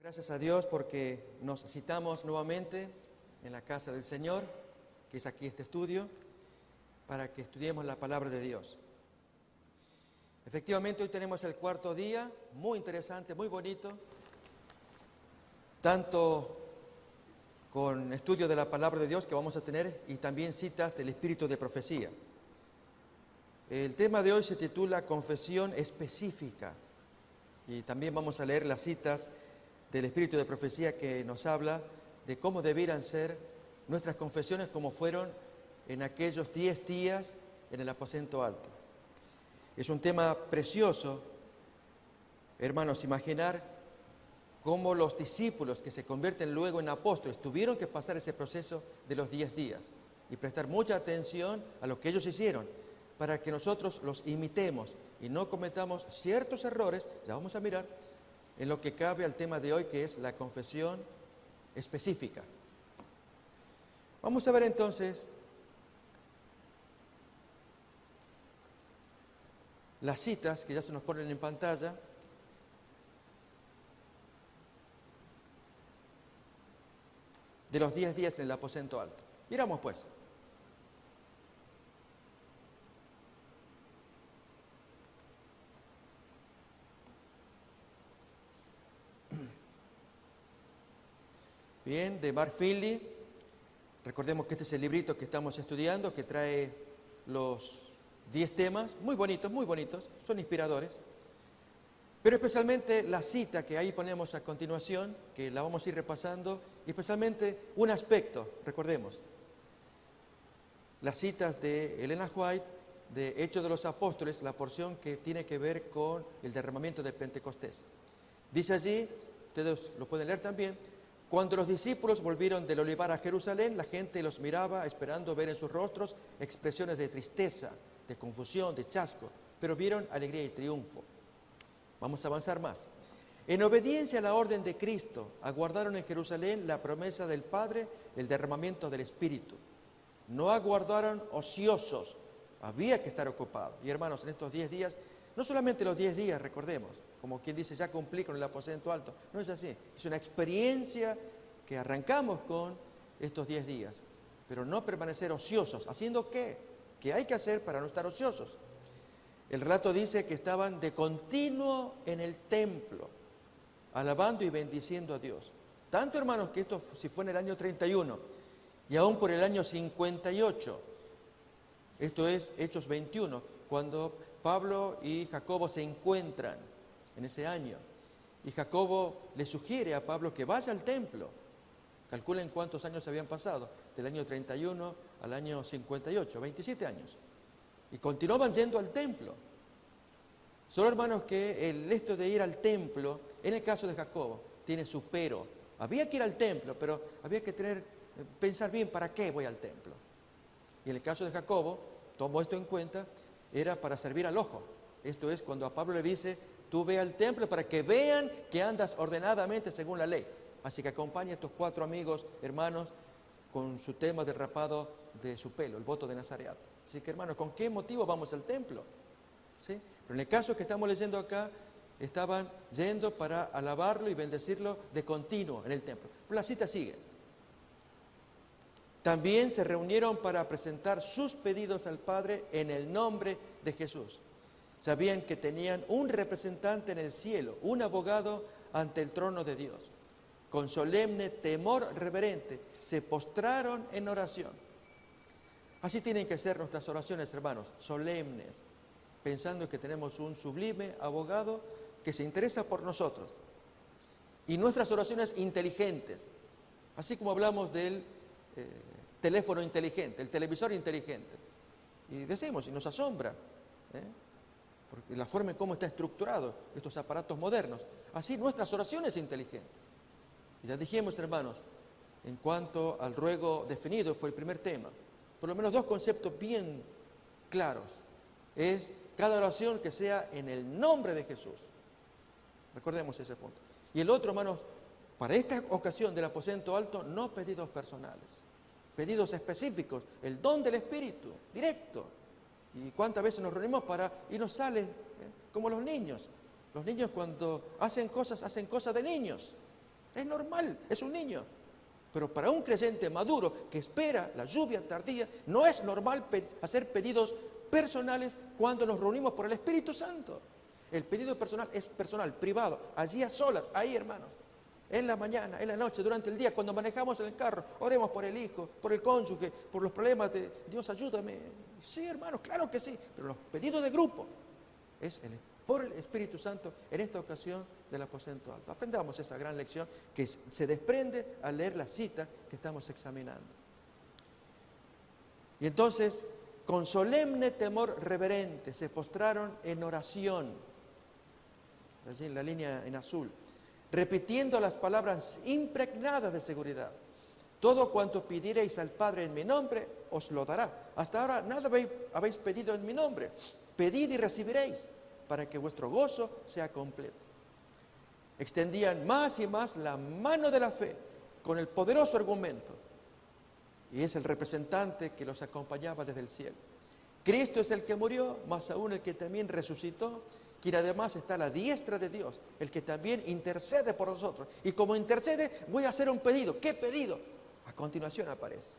Gracias a Dios porque nos citamos nuevamente en la casa del Señor, que es aquí este estudio, para que estudiemos la palabra de Dios. Efectivamente, hoy tenemos el cuarto día, muy interesante, muy bonito, tanto con estudio de la palabra de Dios que vamos a tener y también citas del espíritu de profecía. El tema de hoy se titula Confesión específica y también vamos a leer las citas del espíritu de profecía que nos habla de cómo debieran ser nuestras confesiones como fueron en aquellos 10 días en el aposento alto. Es un tema precioso, hermanos, imaginar cómo los discípulos que se convierten luego en apóstoles tuvieron que pasar ese proceso de los 10 días y prestar mucha atención a lo que ellos hicieron para que nosotros los imitemos y no cometamos ciertos errores, ya vamos a mirar, en lo que cabe al tema de hoy, que es la confesión específica. Vamos a ver entonces las citas que ya se nos ponen en pantalla. De los 10 días en el aposento alto. Miramos pues. Bien, de Mark Finley. Recordemos que este es el librito que estamos estudiando, que trae los 10 temas, muy bonitos, son inspiradores. Pero especialmente la cita que ahí ponemos a continuación, que la vamos a ir repasando, y especialmente un aspecto, recordemos, las citas de Elena White, de Hechos de los Apóstoles, la porción que tiene que ver con el derramamiento de Pentecostés. Dice allí, ustedes lo pueden leer también, cuando los discípulos volvieron del olivar a Jerusalén, la gente los miraba esperando ver en sus rostros expresiones de tristeza, de confusión, de chasco, pero vieron alegría y triunfo. Vamos a avanzar más. En obediencia a la orden de Cristo, aguardaron en Jerusalén la promesa del Padre, el derramamiento del Espíritu. No aguardaron ociosos, había que estar ocupados. Y hermanos, en estos 10 días, no solamente los 10 días, recordemos, como quien dice, ya cumplí con el aposento alto. No es así, es una experiencia que arrancamos con estos 10 días. Pero no permanecer ociosos, ¿haciendo qué? ¿Qué hay que hacer para no estar ociosos? El relato dice que estaban de continuo en el templo, alabando y bendiciendo a Dios. Tanto, hermanos, que esto si fue en el año 31 y aún por el año 58, esto es Hechos 21, cuando Pablo y Jacobo se encuentran en ese año. Y Jacobo le sugiere a Pablo que vaya al templo. Calculen cuántos años habían pasado, del año 31 al año 58, 27 años. Y continuaban yendo al templo. Solo, hermanos, que el esto de ir al templo, en el caso de Jacobo, tiene su pero. Había que ir al templo, pero había que pensar bien para qué voy al templo. Y en el caso de Jacobo, tomó esto en cuenta, era para servir al ojo. Esto es cuando a Pablo le dice, tú ve al templo para que vean que andas ordenadamente según la ley. Así que acompaña a estos 4 amigos, hermanos, con su tema del rapado de su pelo, el voto de Nazareato. Así que, hermanos, ¿con qué motivo vamos al templo? ¿Sí? Pero en el caso que estamos leyendo acá, estaban yendo para alabarlo y bendecirlo de continuo en el templo. Pero la cita sigue. También se reunieron para presentar sus pedidos al Padre en el nombre de Jesús. Sabían que tenían un representante en el cielo, un abogado ante el trono de Dios. Con solemne temor reverente, se postraron en oración. Así tienen que ser nuestras oraciones, hermanos, solemnes, pensando que tenemos un sublime abogado que se interesa por nosotros. Y nuestras oraciones inteligentes, así como hablamos del teléfono inteligente, el televisor inteligente. Y decimos, y nos asombra, porque la forma en cómo está estructurado estos aparatos modernos. Así nuestras oraciones inteligentes. Y ya dijimos, hermanos, en cuanto al ruego definido, fue el primer tema. Por lo menos 2 conceptos bien claros. Es cada oración que sea en el nombre de Jesús. Recordemos ese punto. Y el otro, hermanos, para esta ocasión del aposento alto, no pedidos personales, pedidos específicos, el don del Espíritu, directo. ¿Y cuántas veces nos reunimos y nos sale como los niños? Los niños cuando hacen cosas de niños. Es normal, es un niño. Pero para un creyente maduro que espera la lluvia tardía, no es normal hacer pedidos personales cuando nos reunimos por el Espíritu Santo. El pedido personal es personal, privado, allí a solas, ahí hermanos. En la mañana, en la noche, durante el día, cuando manejamos en el carro, oremos por el hijo, por el cónyuge, por los problemas de Dios, ayúdame. Sí, hermanos, claro que sí, pero los pedidos de grupo es por el Espíritu Santo en esta ocasión del aposento alto. Aprendamos esa gran lección que se desprende al leer la cita que estamos examinando. Y entonces, con solemne temor reverente, se postraron en oración, allí en la línea en azul, repitiendo las palabras impregnadas de seguridad. Todo cuanto pidiereis al Padre en mi nombre, os lo dará. Hasta ahora nada habéis pedido en mi nombre. Pedid y recibiréis, para que vuestro gozo sea completo. Extendían más y más la mano de la fe con el poderoso argumento. Y es el representante que los acompañaba desde el cielo. Cristo es el que murió, más aún el que también resucitó, quien además está a la diestra de Dios, el que también intercede por nosotros. Y como intercede, voy a hacer un pedido. ¿Qué pedido? A continuación aparece.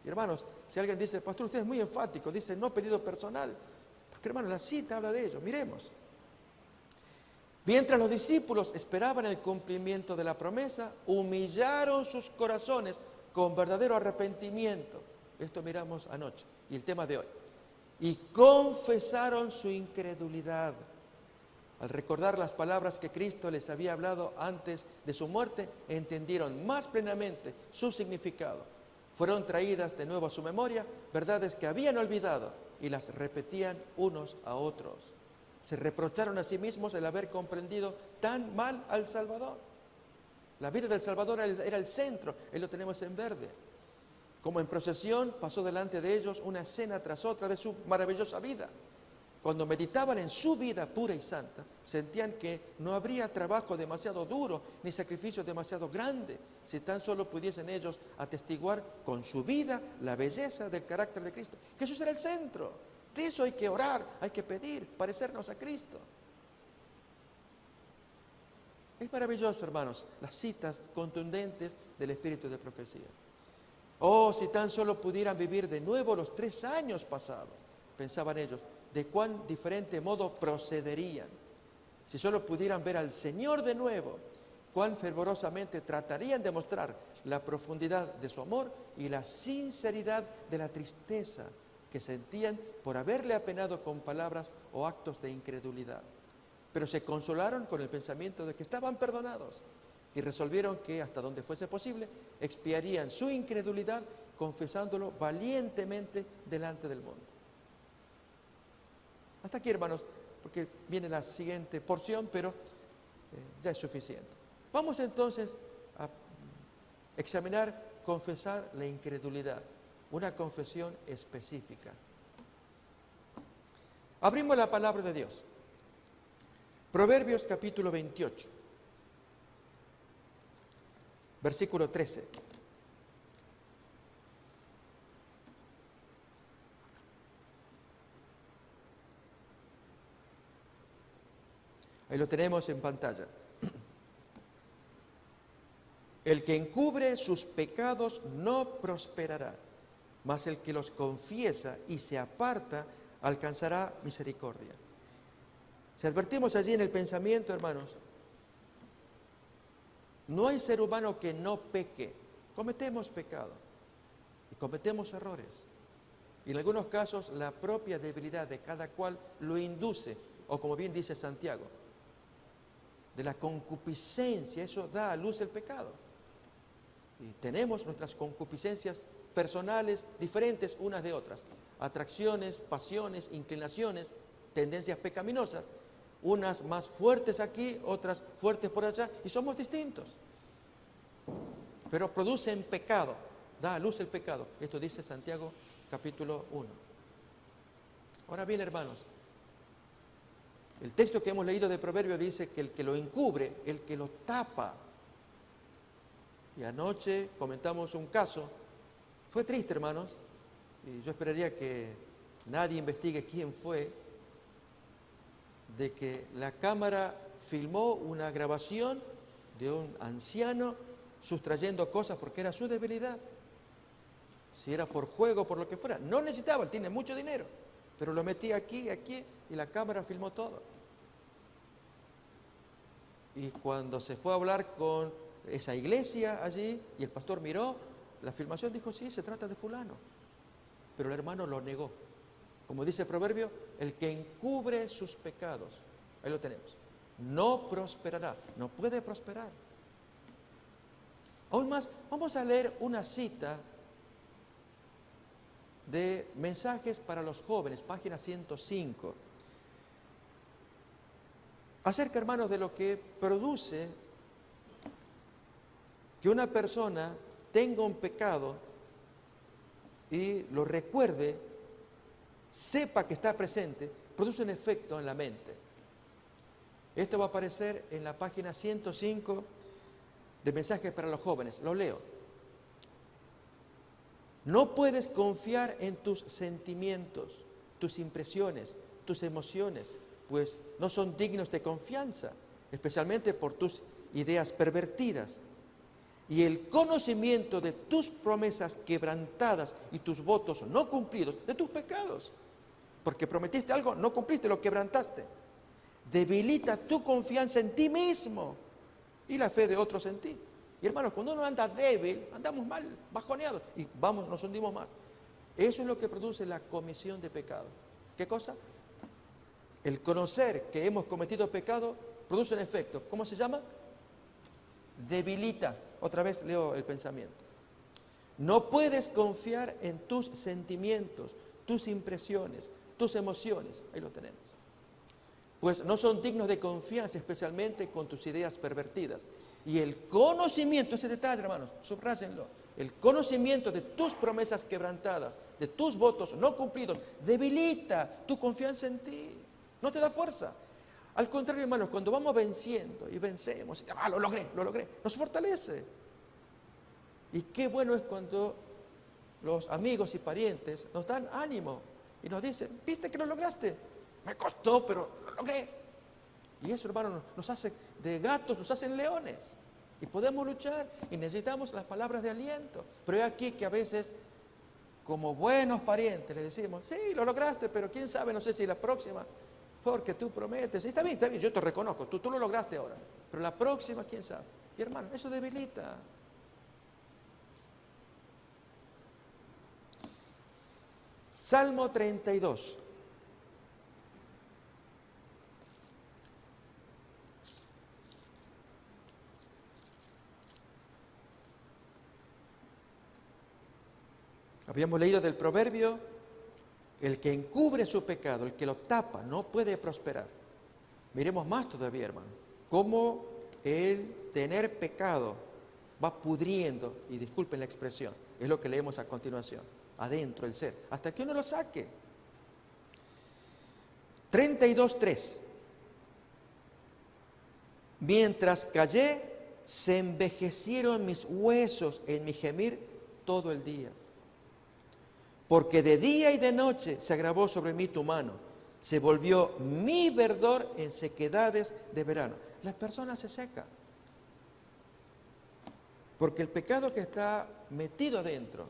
Y hermanos, si alguien dice, pastor, usted es muy enfático, dice no pedido personal, porque hermanos, la cita habla de ello. Miremos. Mientras los discípulos esperaban el cumplimiento de la promesa, humillaron sus corazones con verdadero arrepentimiento. Esto miramos anoche y el tema de hoy. Y confesaron su incredulidad. Al recordar las palabras que Cristo les había hablado antes de su muerte, entendieron más plenamente su significado. Fueron traídas de nuevo a su memoria verdades que habían olvidado y las repetían unos a otros. Se reprocharon a sí mismos el haber comprendido tan mal al Salvador. La vida del Salvador era el centro, ahí lo tenemos en verde. Como en procesión, pasó delante de ellos una escena tras otra de su maravillosa vida. Cuando meditaban en su vida pura y santa, sentían que no habría trabajo demasiado duro, ni sacrificio demasiado grande, si tan solo pudiesen ellos atestiguar con su vida la belleza del carácter de Cristo. Jesús era el centro. De eso hay que orar, hay que pedir, parecernos a Cristo. Es maravilloso, hermanos, las citas contundentes del espíritu de profecía. Oh, si tan solo pudieran vivir de nuevo los 3 años pasados, pensaban ellos, de cuán diferente modo procederían. Si solo pudieran ver al Señor de nuevo, cuán fervorosamente tratarían de mostrar la profundidad de su amor y la sinceridad de la tristeza que sentían por haberle apenado con palabras o actos de incredulidad. Pero se consolaron con el pensamiento de que estaban perdonados y resolvieron que, hasta donde fuese posible, expiarían su incredulidad confesándolo valientemente delante del mundo. Hasta aquí, hermanos, porque viene la siguiente porción, pero ya es suficiente. Vamos entonces a examinar, confesar la incredulidad, una confesión específica. Abrimos la palabra de Dios. Proverbios capítulo 28, versículo 13. Ahí lo tenemos en pantalla. El que encubre sus pecados no prosperará, mas el que los confiesa y se aparta alcanzará misericordia. Si advertimos allí en el pensamiento, hermanos, no hay ser humano que no peque. Cometemos pecado y cometemos errores. Y en algunos casos la propia debilidad de cada cual lo induce, o como bien dice Santiago, de la concupiscencia, eso da a luz el pecado. Y tenemos nuestras concupiscencias personales diferentes unas de otras. Atracciones, pasiones, inclinaciones, tendencias pecaminosas. Unas más fuertes aquí, otras fuertes por allá, y somos distintos. Pero producen pecado, da a luz el pecado. Esto dice Santiago capítulo 1. Ahora bien, hermanos, el texto que hemos leído de Proverbios dice que el que lo encubre, el que lo tapa. Y anoche comentamos un caso, fue triste, hermanos, y yo esperaría que nadie investigue quién fue, de que la cámara filmó una grabación de un anciano sustrayendo cosas porque era su debilidad. Si era por juego, por lo que fuera. No necesitaba, él tiene mucho dinero, pero lo metí aquí, aquí, y la cámara filmó todo. Y cuando se fue a hablar con esa iglesia allí, y el pastor miró la filmación, dijo, sí, se trata de fulano. Pero el hermano lo negó. Como dice el proverbio, el que encubre sus pecados, ahí lo tenemos, no prosperará, no puede prosperar. Aún más, vamos a leer una cita de Mensajes para los Jóvenes, página 105. Acerca, hermanos, de lo que produce que una persona tenga un pecado y lo recuerde, sepa que está presente, produce un efecto en la mente. Esto va a aparecer en la página 105 de Mensajes para los Jóvenes. Lo leo. No puedes confiar en tus sentimientos, tus impresiones, tus emociones, pues no son dignos de confianza, especialmente por tus ideas pervertidas. Y el conocimiento de tus promesas quebrantadas y tus votos no cumplidos, de tus pecados, porque prometiste algo, no cumpliste, lo quebrantaste, debilita tu confianza en ti mismo y la fe de otros en ti. Y hermanos, cuando uno anda débil, andamos mal, bajoneados, y vamos, nos hundimos más. Eso es lo que produce la comisión de pecado. ¿Qué cosa? El conocer que hemos cometido pecado produce un efecto. ¿Cómo se llama? Debilita. Otra vez leo el pensamiento. No puedes confiar en tus sentimientos, tus impresiones, tus emociones. Ahí lo tenemos. Pues no son dignos de confianza, especialmente con tus ideas pervertidas. Y el conocimiento, ese detalle, hermanos, subráyenlo, el conocimiento de tus promesas quebrantadas, de tus votos no cumplidos, debilita tu confianza en ti, no te da fuerza. Al contrario, hermanos, cuando vamos venciendo y vencemos, lo logré, nos fortalece. Y qué bueno es cuando los amigos y parientes nos dan ánimo y nos dicen, viste que lo lograste, me costó, pero lo logré. Y eso, hermano, nos hace de gatos, nos hacen leones. Y podemos luchar y necesitamos las palabras de aliento. Pero es aquí que a veces, como buenos parientes, le decimos, sí, lo lograste, pero quién sabe, no sé si la próxima, porque tú prometes. Está bien, yo te reconozco, tú lo lograste ahora. Pero la próxima, quién sabe. Y hermano, eso debilita. Salmo 32. Habíamos leído del proverbio, el que encubre su pecado, el que lo tapa, no puede prosperar. Miremos más todavía, hermano, cómo el tener pecado va pudriendo, y disculpen la expresión, es lo que leemos a continuación, adentro el ser, hasta que uno lo saque. 32:3. Mientras callé, se envejecieron mis huesos en mi gemir todo el día. Porque de día y de noche se agravó sobre mí tu mano, se volvió mi verdor en sequedades de verano. La persona se seca, porque el pecado que está metido adentro,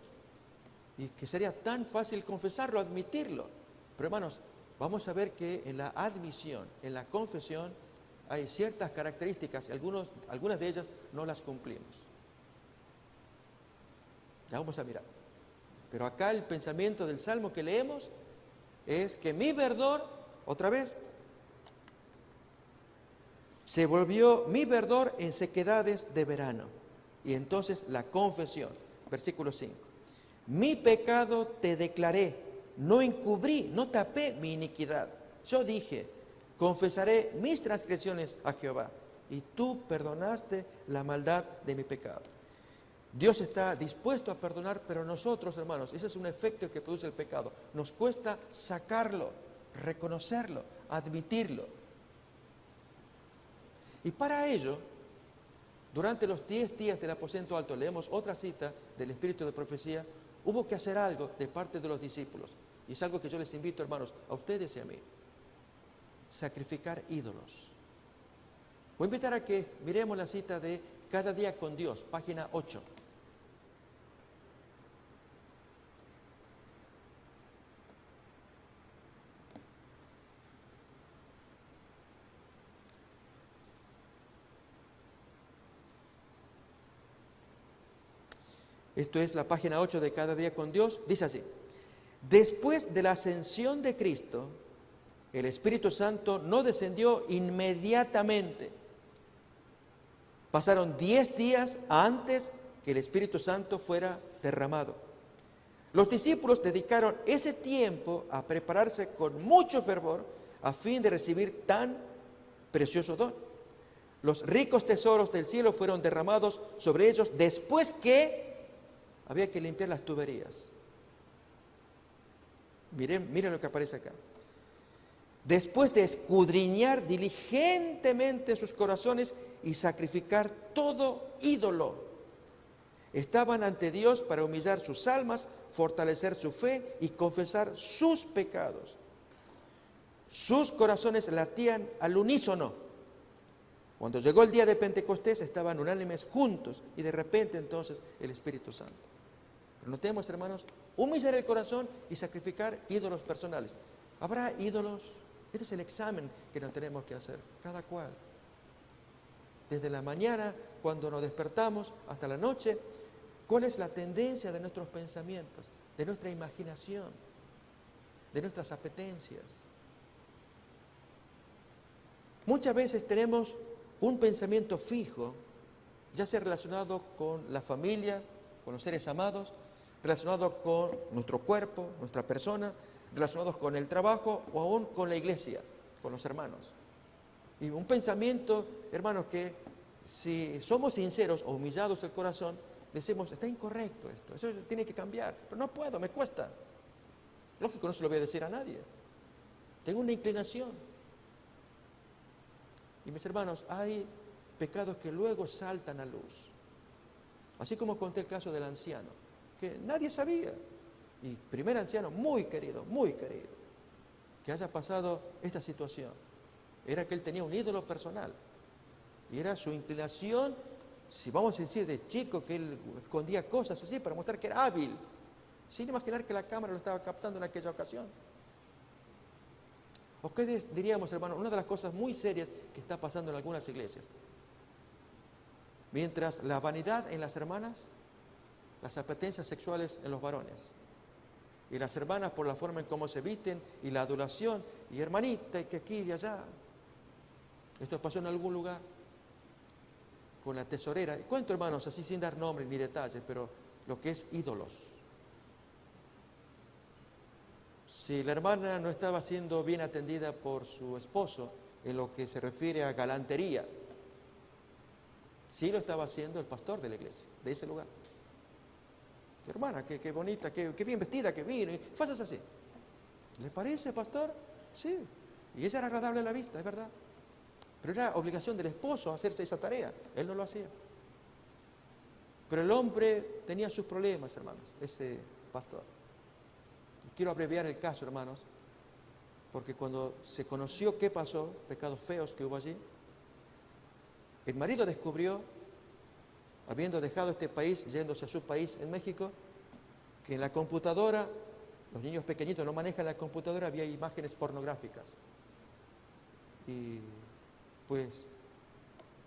y que sería tan fácil confesarlo, admitirlo, pero hermanos, vamos a ver que en la admisión, en la confesión, hay ciertas características, y algunas de ellas no las cumplimos. Ya vamos a mirar. Pero acá el pensamiento del Salmo que leemos es que mi verdor, otra vez, se volvió mi verdor en sequedades de verano. Y entonces la confesión, versículo 5. Mi pecado te declaré, no encubrí, no tapé mi iniquidad. Yo dije, confesaré mis transgresiones a Jehová, y tú perdonaste la maldad de mi pecado. Dios está dispuesto a perdonar, pero nosotros, hermanos, ese es un efecto que produce el pecado. Nos cuesta sacarlo, reconocerlo, admitirlo. Y para ello, durante los 10 días del aposento alto, leemos otra cita del Espíritu de Profecía, hubo que hacer algo de parte de los discípulos. Y es algo que yo les invito, hermanos, a ustedes y a mí. Sacrificar ídolos. Voy a invitar a que miremos la cita de Cada día con Dios, página 8. Esto es la página 8 de Cada día con Dios. Dice así: después de la ascensión de Cristo, el Espíritu Santo no descendió inmediatamente. Pasaron 10 días antes que el Espíritu Santo fuera derramado. Los discípulos dedicaron ese tiempo a prepararse con mucho fervor a fin de recibir tan precioso don. Los ricos tesoros del cielo fueron derramados sobre ellos después que había que limpiar las tuberías. Miren lo que aparece acá. Después de escudriñar diligentemente sus corazones y sacrificar todo ídolo, estaban ante Dios para humillar sus almas, fortalecer su fe y confesar sus pecados. Sus corazones latían al unísono. Cuando llegó el día de Pentecostés estaban unánimes juntos y de repente entonces el Espíritu Santo. Pero notemos, hermanos, humillar el corazón y sacrificar ídolos personales. ¿Habrá ídolos? Este es el examen que nos tenemos que hacer, cada cual. Desde la mañana, cuando nos despertamos, hasta la noche, ¿cuál es la tendencia de nuestros pensamientos, de nuestra imaginación, de nuestras apetencias? Muchas veces tenemos un pensamiento fijo, ya sea relacionado con la familia, con los seres amados, relacionado con nuestro cuerpo, nuestra persona, relacionados con el trabajo o aún con la iglesia, con los hermanos. Y un pensamiento, hermanos, que si somos sinceros o humillados el corazón, decimos, está incorrecto esto, eso tiene que cambiar, pero no puedo, me cuesta. Lógico, no se lo voy a decir a nadie. Tengo una inclinación. Y mis hermanos, hay pecados que luego saltan a luz. Así como conté el caso del anciano, que nadie sabía. Y primer anciano muy querido, que haya pasado esta situación. Era que él tenía un ídolo personal. Y era su inclinación, si vamos a decir de chico, que él escondía cosas así para mostrar que era hábil, sin imaginar que la cámara lo estaba captando en aquella ocasión. ¿O qué diríamos, hermano? Una de las cosas muy serias que está pasando en algunas iglesias. Mientras la vanidad en las hermanas, las apetencias sexuales en los varones. Y las hermanas por la forma en cómo se visten y la adulación, y hermanita, y que aquí y de allá. Esto pasó en algún lugar con la tesorera. Y cuento, hermanos, así sin dar nombres ni detalles, pero lo que es ídolos. Si la hermana no estaba siendo bien atendida por su esposo en lo que se refiere a galantería, sí lo estaba haciendo el pastor de la iglesia, de ese lugar. Hermana, qué bonita, qué bien vestida que vino. Y cosas así. ¿Le parece, pastor? Sí. Y ella era agradable a la vista, es verdad. Pero era obligación del esposo hacerse esa tarea. Él no lo hacía. Pero el hombre tenía sus problemas, hermanos, ese pastor. Y quiero abreviar el caso, hermanos, porque cuando se conoció qué pasó, pecados feos que hubo allí, el marido descubrió, habiendo dejado este país, yéndose a su país en México, que en la computadora, los niños pequeñitos no manejan la computadora, había imágenes pornográficas. Y pues,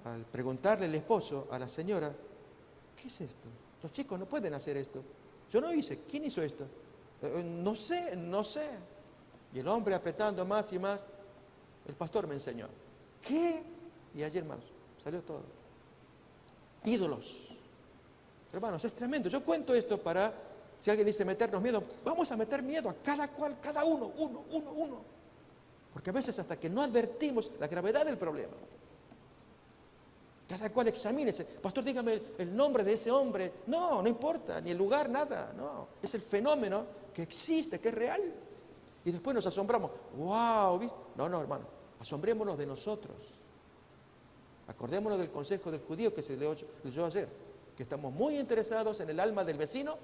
al preguntarle el esposo a la señora, ¿qué es esto? Los chicos no pueden hacer esto. Yo no hice, ¿quién hizo esto? No sé. Y el hombre apretando más y más, el pastor me enseñó. ¿Qué? Y allí, hermanos, salió todo. Ídolos. Hermanos, es tremendo. Yo cuento esto para, si alguien dice meternos miedo, vamos a meter miedo a cada cual, cada uno. Porque a veces hasta que no advertimos la gravedad del problema, cada cual examínese. Pastor, dígame el nombre de ese hombre. No importa, ni el lugar, nada. No, es el fenómeno que existe, que es real. Y después nos asombramos. ¡Wow! ¿Viste? No, hermano. Asombrémonos de nosotros. Acordémonos del consejo del judío que se leyó ayer, que estamos muy interesados en el alma del vecino.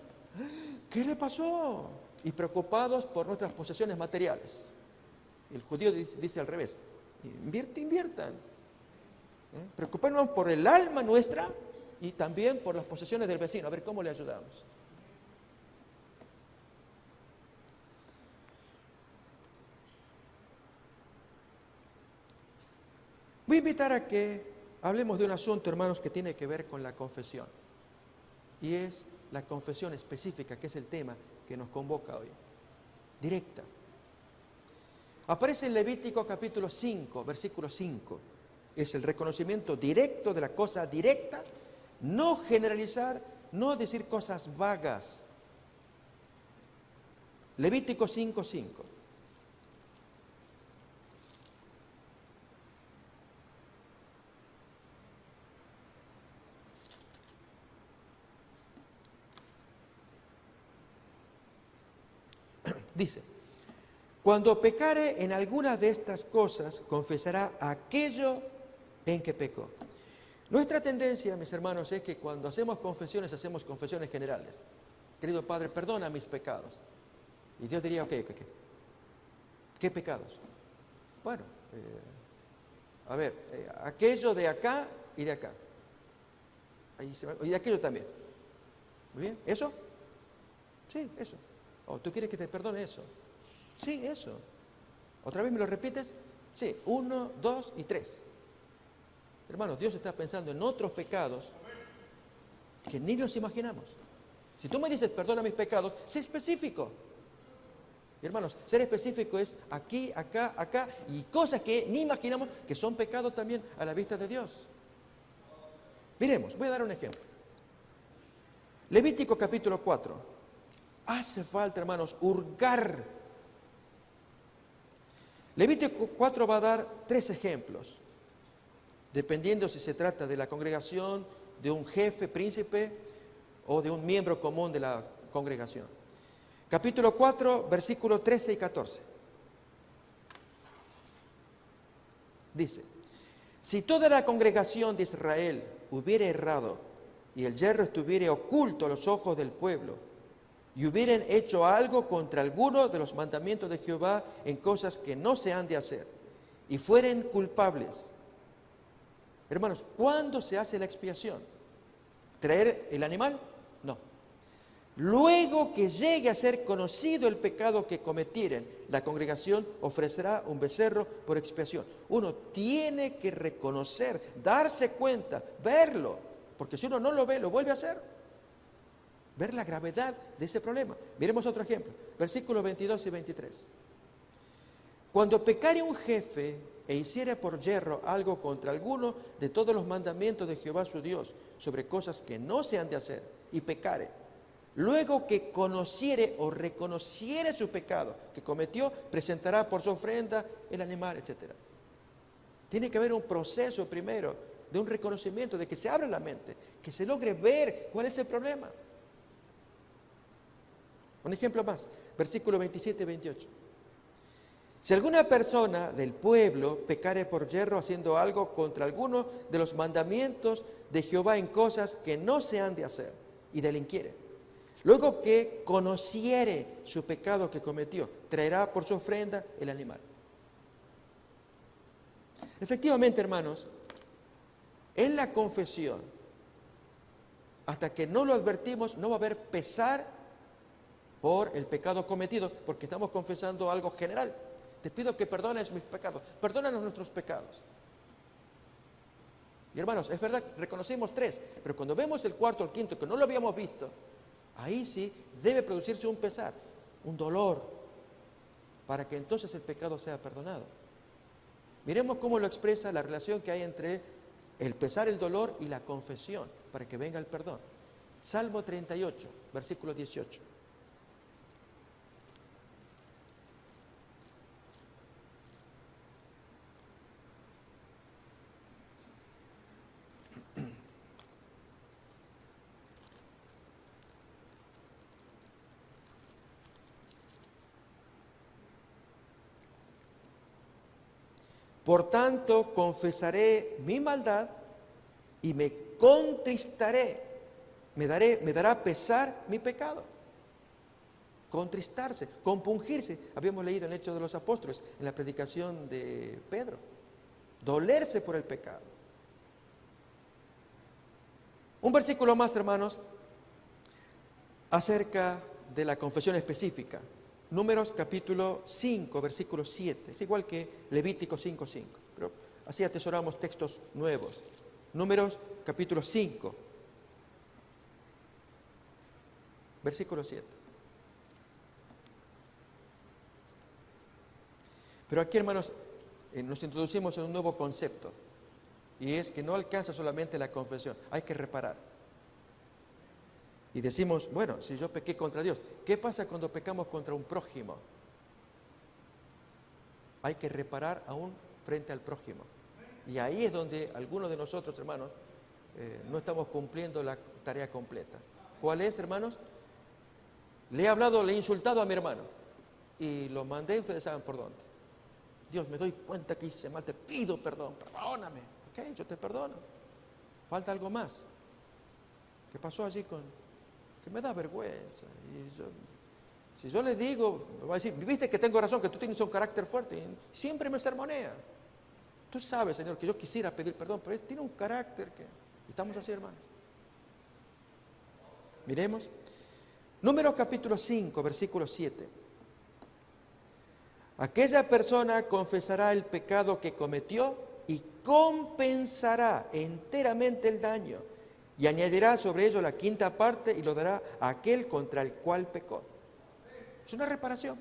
¿Qué le pasó? Y preocupados por nuestras posesiones materiales. El judío dice al revés. Inviertan. Preocuparnos por el alma nuestra y también por las posesiones del vecino, a ver cómo le ayudamos. Voy a invitar a que hablemos de un asunto, hermanos, que tiene que ver con la confesión. Y es la confesión específica, que es el tema que nos convoca hoy. Directa. Aparece en Levítico capítulo 5, versículo 5. Es el reconocimiento directo de la cosa directa, no generalizar, no decir cosas vagas. Levítico 5, 5. Dice, cuando pecare en alguna de estas cosas, confesará aquello en que pecó. Nuestra tendencia, mis hermanos, es que cuando hacemos confesiones generales. Querido Padre, perdona mis pecados. Y Dios diría, ok, ¿qué pecados? Bueno, aquello de acá y de acá. Y de aquello también. ¿Muy bien? ¿Eso? Sí, eso. Oh, ¿tú quieres que te perdone eso? Sí, eso. ¿Otra vez me lo repites? Sí, 1, 2 y 3. Hermanos, Dios está pensando en otros pecados que ni los imaginamos. Si tú me dices, perdona mis pecados, sé específico. Y hermanos, ser específico es aquí, acá, acá, y cosas que ni imaginamos que son pecados también a la vista de Dios. Miremos, voy a dar un ejemplo. Levítico capítulo 4. Hace falta, hermanos, hurgar. Levítico 4 va a dar 3 ejemplos, dependiendo si se trata de la congregación, de un jefe, príncipe, o de un miembro común de la congregación. Capítulo 4, versículos 13 y 14. Dice, si toda la congregación de Israel hubiera errado y el yerro estuviera oculto a los ojos del pueblo, y hubieran hecho algo contra alguno de los mandamientos de Jehová en cosas que no se han de hacer, y fueren culpables. Hermanos, ¿cuándo se hace la expiación? ¿Traer el animal? No. Luego que llegue a ser conocido el pecado que cometieren, la congregación ofrecerá un becerro por expiación. Uno tiene que reconocer, darse cuenta, verlo, porque si uno no lo ve, lo vuelve a hacer. Ver la gravedad de ese problema. Miremos otro ejemplo, versículos 22 y 23. Cuando pecare un jefe e hiciere por yerro algo contra alguno de todos los mandamientos de Jehová su Dios, sobre cosas que no se han de hacer, y pecare, luego que conociere o reconociere su pecado que cometió, presentará por su ofrenda el animal, etc. Tiene que haber un proceso primero de un reconocimiento, de que se abra la mente, que se logre ver cuál es el problema. Un ejemplo más, versículo 27 y 28. Si alguna persona del pueblo pecare por yerro haciendo algo contra alguno de los mandamientos de Jehová en cosas que no se han de hacer, y delinquiere, luego que conociere su pecado que cometió, traerá por su ofrenda el animal. Efectivamente, hermanos, en la confesión, hasta que no lo advertimos, no va a haber pesar por el pecado cometido, porque estamos confesando algo general. Te pido que perdones mis pecados, perdónanos nuestros pecados. Y hermanos, es verdad, reconocimos 3, pero cuando vemos el cuarto o el quinto, que no lo habíamos visto, ahí sí debe producirse un pesar, un dolor, para que entonces el pecado sea perdonado. Miremos cómo lo expresa la relación que hay entre el pesar, el dolor y la confesión, para que venga el perdón. Salmo 38, versículo 18. Por tanto, confesaré mi maldad y me contristaré. Me dará pesar mi pecado. Contristarse, compungirse. Habíamos leído en Hechos de los Apóstoles, en la predicación de Pedro. Dolerse por el pecado. Un versículo más, hermanos, acerca de la confesión específica. Números capítulo 5, versículo 7. Es igual que Levítico 5:5. Pero así atesoramos textos nuevos. Números capítulo 5, versículo 7. Pero aquí, hermanos, nos introducimos en un nuevo concepto. Y es que no alcanza solamente la confesión, hay que reparar. Y decimos, bueno, si yo pequé contra Dios, ¿qué pasa cuando pecamos contra un prójimo? Hay que reparar aún frente al prójimo. Y ahí es donde algunos de nosotros, hermanos, no estamos cumpliendo la tarea completa. ¿Cuál es, hermanos? Le he insultado a mi hermano. Y lo mandé, ustedes saben por dónde. Dios, me doy cuenta que hice mal, te pido perdón, perdóname. Ok, yo te perdono. Falta algo más. ¿Qué pasó allí que me da vergüenza? Si yo le digo, me va a decir, viste que tengo razón, que tú tienes un carácter fuerte, y siempre me sermonea. Tú sabes, Señor, que yo quisiera pedir perdón, pero él tiene un carácter que... Estamos así, hermanos. Miremos. Números capítulo 5, versículo 7. Aquella persona confesará el pecado que cometió y compensará enteramente el daño y añadirá sobre ello la quinta parte y lo dará a aquel contra el cual pecó. Es una reparación.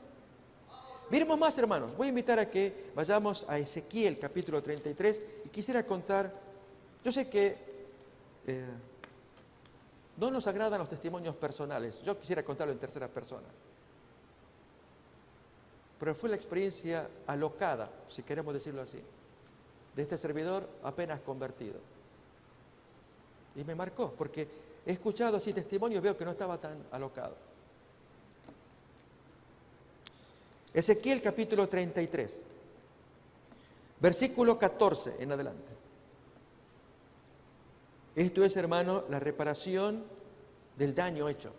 Miremos más, hermanos. Voy a invitar a que vayamos a Ezequiel capítulo 33 y quisiera contar, yo sé que no nos agradan los testimonios personales, yo quisiera contarlo en tercera persona. Pero fue la experiencia alocada, si queremos decirlo así, de este servidor apenas convertido. Y me marcó, porque he escuchado así testimonios y veo que no estaba tan alocado. Ezequiel capítulo 33, versículo 14 en adelante. Esto es, hermano, la reparación del daño hecho.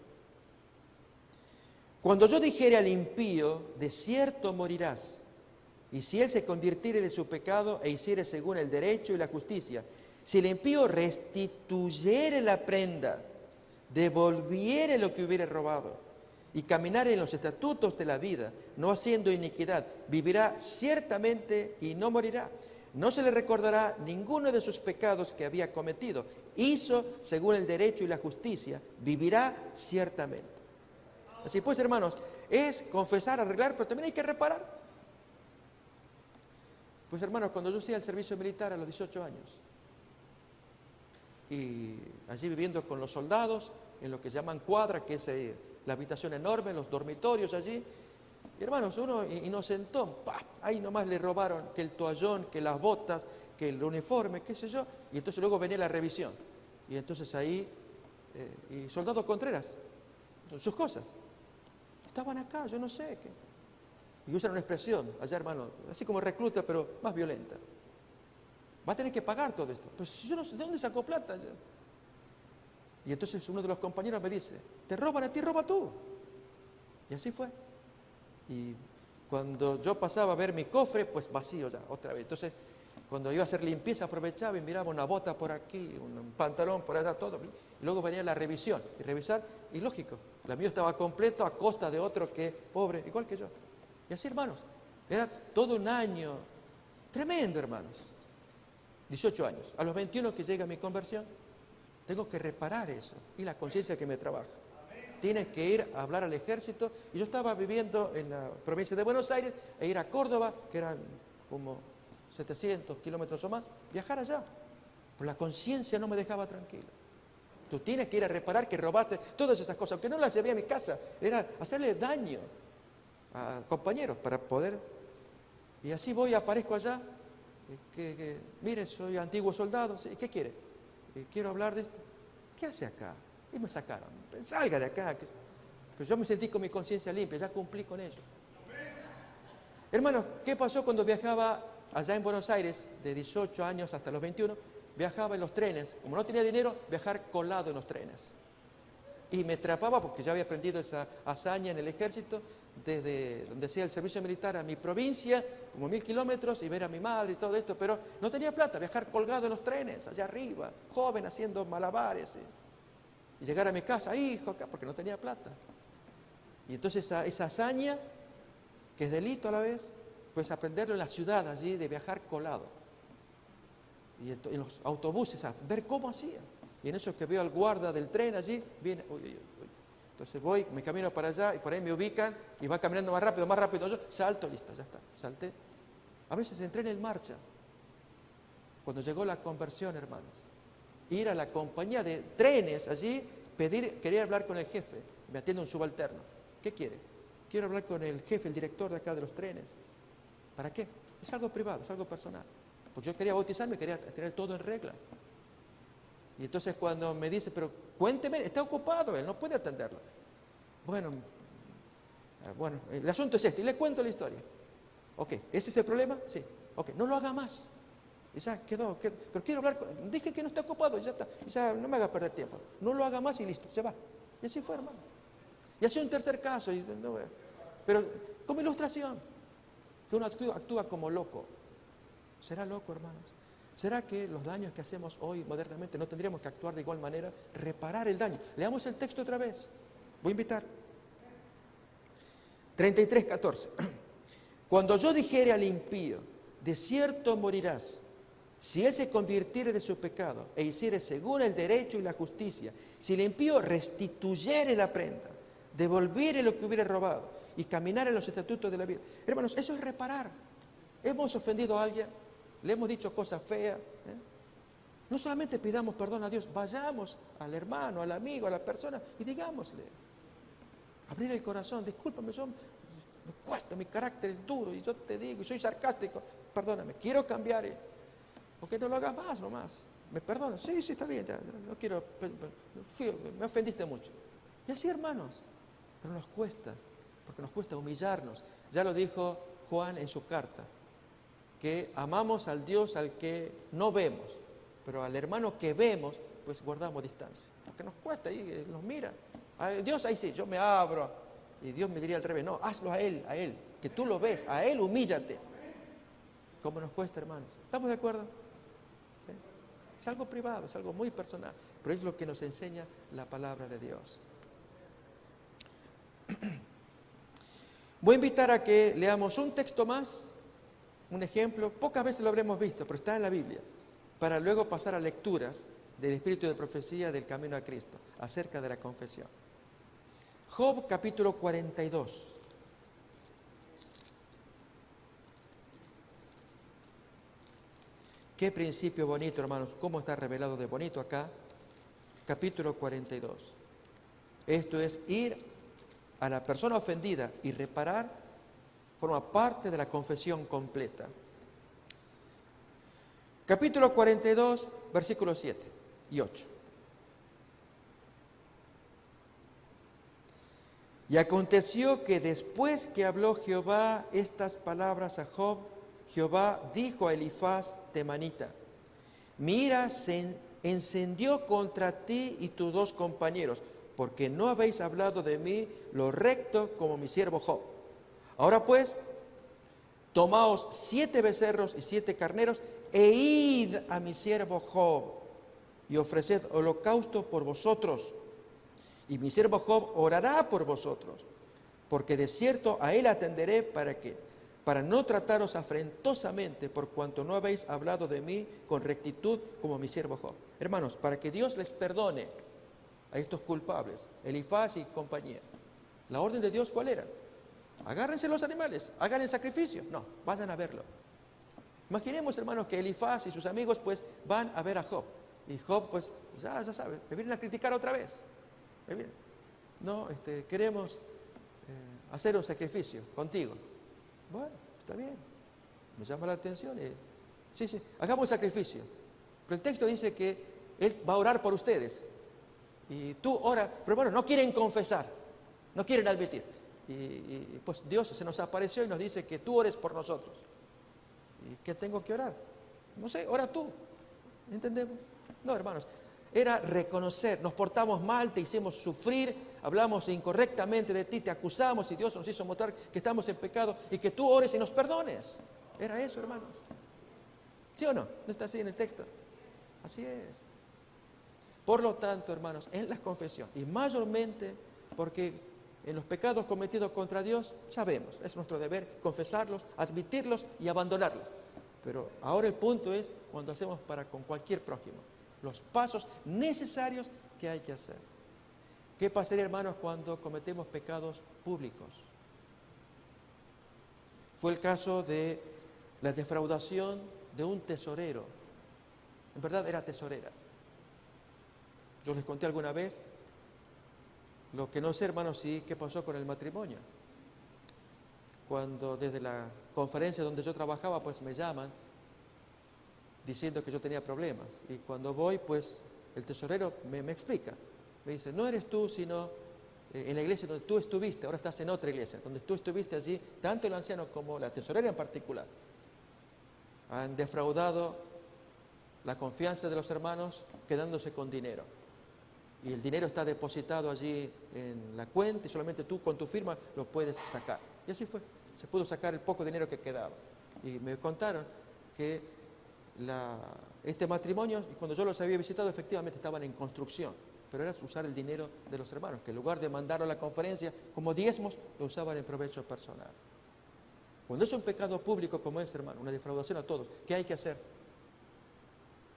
Cuando yo dijere al impío, de cierto morirás, y si él se convirtiere de su pecado e hiciere según el derecho y la justicia, si el impío restituyere la prenda, devolviere lo que hubiere robado, y caminare en los estatutos de la vida, no haciendo iniquidad, vivirá ciertamente y no morirá. No se le recordará ninguno de sus pecados que había cometido. Hizo según el derecho y la justicia, vivirá ciertamente. Así pues, hermanos, es confesar, arreglar, pero también hay que reparar. Pues, hermanos, cuando yo hacía el servicio militar a los 18 años, y allí viviendo con los soldados, en lo que se llaman cuadra, que es la habitación enorme, los dormitorios allí, y hermanos, uno inocentón, ¡pah! Ahí nomás le robaron que el toallón, que las botas, que el uniforme, qué sé yo, y entonces luego venía la revisión. Y entonces ahí, y soldado Contreras, sus cosas, estaban acá, yo no sé qué. Y usan una expresión, allá hermano, así como recluta, pero más violenta. Va a tener que pagar todo esto. Pero si yo no sé, ¿de dónde sacó plata? Y entonces uno de los compañeros me dice, te roban a ti, roba tú. Y así fue. Y cuando yo pasaba a ver mi cofre, pues vacío ya, otra vez. Entonces, cuando iba a hacer limpieza, aprovechaba y miraba una bota por aquí, un pantalón por allá, todo. Y luego venía la revisión. Y revisar, y lógico, la mía estaba completo a costa de otro que pobre, igual que yo. Y así, hermanos, era todo un año tremendo, hermanos. 18 años. A los 21 que llega mi conversión, tengo que reparar eso. Y la conciencia que me trabaja. Tienes que ir a hablar al ejército. Y yo estaba viviendo en la provincia de Buenos Aires e ir a Córdoba, que eran como 700 kilómetros o más, viajar allá. Pero la conciencia no me dejaba tranquila. Tú tienes que ir a reparar que robaste todas esas cosas, aunque no las llevé a mi casa. Era hacerle daño a compañeros para poder... Y así voy, aparezco allá. Mire, soy antiguo soldado. ¿Sí? ¿Qué quiere? Quiero hablar de esto. ¿Qué hace acá? Y me sacaron. Salga de acá. Pero yo me sentí con mi conciencia limpia, ya cumplí con ello. Hermanos, ¿qué pasó cuando viajaba allá en Buenos Aires, de 18 años hasta los 21? Viajaba en los trenes. Como no tenía dinero, viajar colado en los trenes. y me atrapaba porque ya había aprendido esa hazaña en el ejército, desde donde hacía el servicio militar a mi provincia, como 1000 kilómetros, y ver a mi madre y todo esto, pero no tenía plata, viajar colgado en los trenes, allá arriba, joven haciendo malabares, y llegar a mi casa, hijo, acá, porque no tenía plata. Y entonces esa hazaña, que es delito a la vez, pues aprenderlo en la ciudad allí, de viajar colado. Y en los autobuses, a ver cómo hacía. Y en eso que veo al guarda del tren allí, viene, uy, uy, uy. Entonces voy, me camino para allá, y por ahí me ubican, y va caminando más rápido, yo salto, listo, ya está, salté. A veces entré en marcha. Cuando llegó la conversión, hermanos, ir a la compañía de trenes allí, quería hablar con el jefe, me atiende un subalterno. ¿Qué quiere? Quiero hablar con el jefe, el director de acá de los trenes. ¿Para qué? Es algo privado, es algo personal. Porque yo quería bautizarme, quería tener todo en regla. Y entonces cuando me dice, pero cuénteme, está ocupado, él no puede atenderlo. Bueno, el asunto es este, y le cuento la historia. Ok, ¿ese es el problema? Sí. Ok, no lo haga más. Y ya quedó, pero quiero hablar con él. Dije que no está ocupado, ya está. Ya no me haga perder tiempo. No lo haga más y listo, se va. Y así fue, hermano. Y así un tercer caso, pero como ilustración, que uno actúa como loco. ¿Será loco, hermanos? ¿Será que los daños que hacemos hoy modernamente no tendríamos que actuar de igual manera? Reparar el daño. Leamos el texto otra vez. Voy a invitar. 33:14. Cuando yo dijere al impío, de cierto morirás, si él se convirtiere de su pecado e hiciere según el derecho y la justicia, si el impío restituyere la prenda, devolviere lo que hubiere robado y caminar en los estatutos de la vida. Hermanos, eso es reparar. Hemos ofendido a alguien, le hemos dicho cosas feas. No solamente pidamos perdón a Dios, vayamos al hermano, al amigo, a la persona y digámosle. Abrir el corazón, discúlpame, me cuesta, mi carácter es duro y yo te digo, y soy sarcástico, perdóname, quiero cambiar. Porque no lo hagas más nomás. ¿Me perdonas? Sí, está bien, ya, no quiero, me ofendiste mucho. Y así, hermanos, pero nos cuesta, porque nos cuesta humillarnos. Ya lo dijo Juan en su carta, que amamos al Dios al que no vemos, pero al hermano que vemos, pues guardamos distancia. Porque nos cuesta, ahí nos mira. A Dios ahí sí, yo me abro, y Dios me diría al revés, no, hazlo a Él, que tú lo ves, a Él humíllate. ¿Cómo nos cuesta, hermanos? ¿Estamos de acuerdo? ¿Sí? Es algo privado, es algo muy personal, pero es lo que nos enseña la palabra de Dios. Voy a invitar a que leamos un texto más, un ejemplo, pocas veces lo habremos visto, pero está en la Biblia, para luego pasar a lecturas del espíritu de profecía del camino a Cristo, acerca de la confesión. Job capítulo 42. Qué principio bonito, hermanos, cómo está revelado de bonito acá. Capítulo 42. Esto es ir a la persona ofendida y reparar, forma parte de la confesión completa. Capítulo 42, versículos 7 y 8. Y aconteció que después que habló Jehová estas palabras a Job, Jehová dijo a Elifaz temanita: mi ira se encendió contra ti y tus dos compañeros, porque no habéis hablado de mí lo recto como mi siervo Job. Ahora pues, tomaos 7 becerros y 7 carneros, e id a mi siervo Job, y ofreced holocausto por vosotros. Y mi siervo Job orará por vosotros, porque de cierto a él atenderé para no trataros afrentosamente, por cuanto no habéis hablado de mí con rectitud como mi siervo Job. Hermanos, para que Dios les perdone a estos culpables, Elifaz y compañía. ¿La orden de Dios cuál era? Agárrense los animales, hagan el sacrificio. No, vayan a verlo. Imaginemos, hermanos, que Elifaz y sus amigos pues van a ver a Job. Y Job pues ya sabe, me vienen a criticar otra vez. No, queremos hacer un sacrificio contigo. Bueno, está bien, me llama la atención. Sí, hagamos un sacrificio. Pero el texto dice que Él va a orar por ustedes. Y tú oras, pero bueno, no quieren confesar, no quieren admitir. Y pues Dios se nos apareció y nos dice que tú ores por nosotros. ¿Y qué tengo que orar? No sé, ora tú. ¿Entendemos? No, hermanos. era reconocer, nos portamos mal, te hicimos sufrir, hablamos incorrectamente de ti, te acusamos y Dios nos hizo mostrar que estamos en pecado y que tú ores y nos perdones. Era eso, hermanos. ¿Sí o no? ¿No está así en el texto? Así es. Por lo tanto, hermanos, en la confesión, y mayormente porque en los pecados cometidos contra Dios, sabemos, es nuestro deber confesarlos, admitirlos y abandonarlos. Pero ahora el punto es cuando hacemos para con cualquier prójimo, los pasos necesarios que hay que hacer. ¿Qué pasaría, hermanos, cuando cometemos pecados públicos? Fue el caso de la defraudación de un tesorero. En verdad era tesorera. Yo les conté alguna vez, lo que no sé, hermanos, sí, qué pasó con el matrimonio. Cuando desde la conferencia donde yo trabajaba, pues me llaman diciendo que yo tenía problemas. Y cuando voy, pues el tesorero me explica. Me dice, no eres tú, sino en la iglesia donde tú estuviste, ahora estás en otra iglesia, donde tú estuviste allí, tanto el anciano como la tesorera en particular, han defraudado la confianza de los hermanos quedándose con dinero. Y el dinero está depositado allí en la cuenta y solamente tú con tu firma lo puedes sacar. Y así fue. Se pudo sacar el poco dinero que quedaba. Y me contaron que este matrimonio, cuando yo los había visitado, efectivamente estaban en construcción. Pero era usar el dinero de los hermanos, que en lugar de mandarlo a la conferencia como diezmos, lo usaban en provecho personal. Cuando es un pecado público como es, hermano, una defraudación a todos, ¿qué hay que hacer?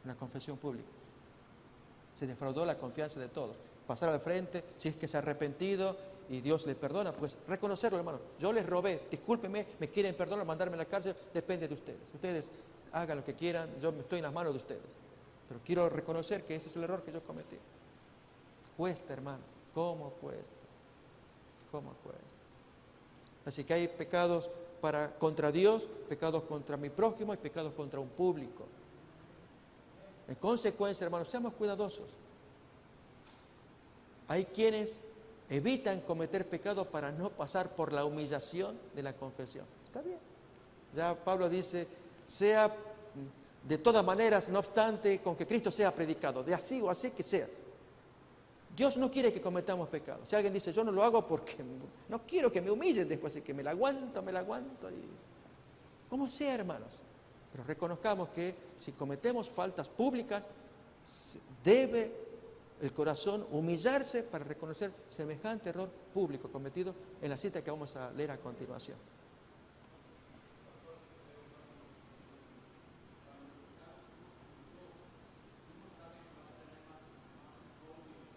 Una confesión pública. Se defraudó la confianza de todos. Pasar al frente, si es que se ha arrepentido y Dios le perdona, pues reconocerlo, hermano. Yo les robé, discúlpenme, me quieren perdonar, mandarme a la cárcel, depende de ustedes. Ustedes hagan lo que quieran, yo estoy en las manos de ustedes. Pero quiero reconocer que ese es el error que yo cometí. Cuesta, hermano, ¿cómo cuesta? ¿Cómo cuesta? Así que hay pecados contra Dios, pecados contra mi prójimo y pecados contra un público. En consecuencia, hermanos, seamos cuidadosos. Hay quienes evitan cometer pecado para no pasar por la humillación de la confesión. Está bien. Ya Pablo dice, sea de todas maneras, no obstante, con que Cristo sea predicado, de así o así que sea. Dios no quiere que cometamos pecado. Si alguien dice, yo no lo hago porque no quiero que me humillen después, así que me la aguanto. Y... como sea, hermanos. Pero reconozcamos que si cometemos faltas públicas, debe el corazón humillarse para reconocer semejante error público cometido en la cita que vamos a leer a continuación.